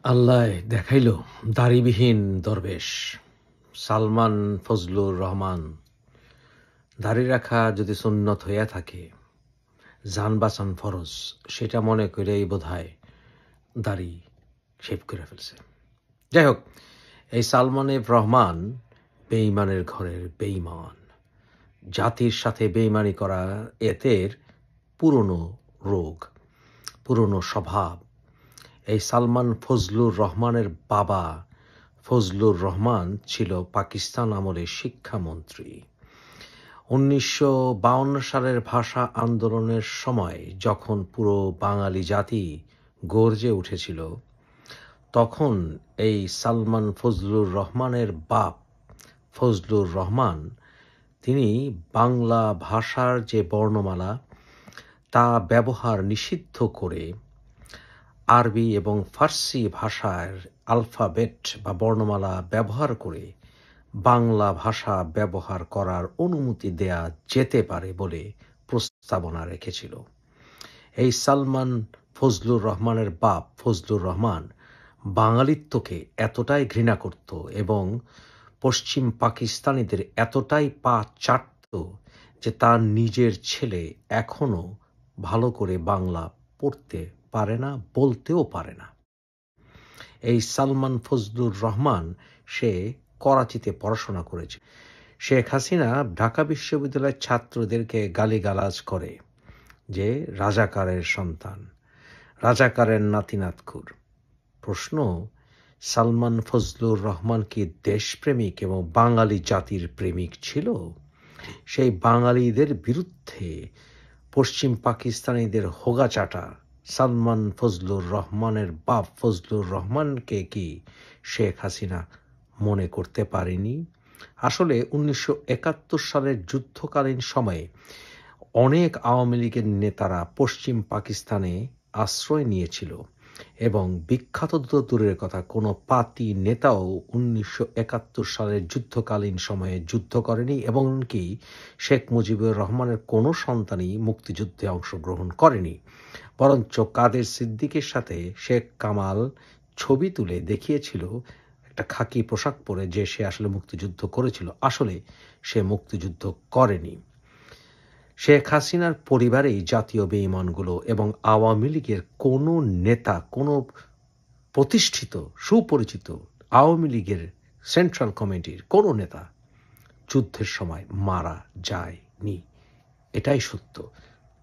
আল্লাহ দেখাইল দাড়িবিহীন দরবেশ সালমান ফজলুর রহমান। দাড়ি রাখা যদি সুন্নত হইয়া থাকে, জান বাঁচান ফরজ, সেটা মনে করেই বোধহয় দাড়ি শেভ করে ফেলছে। যাই হোক, এই সালমান এফ রহমান বেঈমানের ঘরের বেঈমান। জাতির সাথে বেঈমানি করা এতের পুরনো রোগ, পুরনো স্বভাব। এই সালমান ফজলুর রহমানের বাবা ফজলুর রহমান ছিল পাকিস্তান আমলের শিক্ষামন্ত্রী। 1952 সালের ভাষা আন্দোলনের সময় যখন পুরো বাঙালি জাতি গর্জে উঠেছিল, তখন এই সালমান ফজলুর রহমানের বাপ ফজলুর রহমান তিনি বাংলা ভাষার যে বর্ণমালা তা ব্যবহার নিষিদ্ধ করে আরবি এবং ফার্সি ভাষার আলফাবেট বা বর্ণমালা ব্যবহার করে বাংলা ভাষা ব্যবহার করার অনুমতি দেয়া যেতে পারে বলে প্রস্তাবনা রেখেছিল। এই সালমান ফজলুর রহমানের বাপ ফজলুর রহমান বাঙালিত্বকে এতটাই ঘৃণা করত এবং পশ্চিম পাকিস্তানিদের এতটাই পা চাটত যে তার নিজের ছেলে এখনো ভালো করে বাংলা পড়তে পারে না, বলতেও পারে না। এই সালমান ফজলুর রহমান সে করাচিতে পড়াশোনা করেছে। শেখ হাসিনা ঢাকা বিশ্ববিদ্যালয়ের ছাত্রদেরকে গালিগালাজ করে যে রাজাকারের সন্তান, রাজাকারের নাতিনাতকুর। প্রশ্ন, সালমান ফজলুর রহমান কি দেশপ্রেমিক এবং বাঙালি জাতির প্রেমিক ছিল? সেই বাঙালিদের বিরুদ্ধে পশ্চিম পাকিস্তানিদের হোগাচাটা সালমান ফজলুর রহমানের বাপ ফজলুর রহমানকে কি শেখ হাসিনা মনে করতে পারেনি? আসলে 1971 সালের যুদ্ধকালীন সময়ে অনেক আওয়ামী লীগের নেতারা পশ্চিম পাকিস্তানে আশ্রয় নিয়েছিল এবং বিখ্যাত দূরের কথা, কোনো পাতি নেতাও 1971 সালের যুদ্ধকালীন সময়ে যুদ্ধ করেনি, এবং কি শেখ মুজিবুর রহমানের কোনো সন্তানই মুক্তিযুদ্ধে অংশগ্রহণ করেনি। বরঞ্চ কাদের সিদ্দিকের সাথে শেখ কামাল ছবি তুলে দেখিয়েছিল একটা খাকি পোশাক পরে যে সে আসলে মুক্তিযুদ্ধ করেছিল। আসলে সে মুক্তিযুদ্ধ করেনি। শেখ হাসিনার পরিবারেই জাতীয় বেঈমানগুলো এবং আওয়ামী লীগের কোনো নেতা, কোনো প্রতিষ্ঠিত সুপরিচিত আওয়ামী লীগের সেন্ট্রাল কমিটির কোনো নেতা যুদ্ধের সময় মারা যায়নি। এটাই সত্য।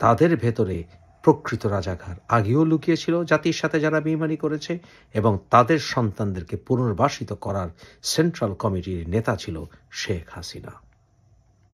তাদের ভেতরে প্রকৃত রাজাকার আগেও লুকিয়েছিল জাতির সাথে যারা বেঈমানি করেছে, এবং তাদের সন্তানদেরকে পুনর্বাসিত করার সেন্ট্রাল কমিটির নেতা ছিল শেখ হাসিনা।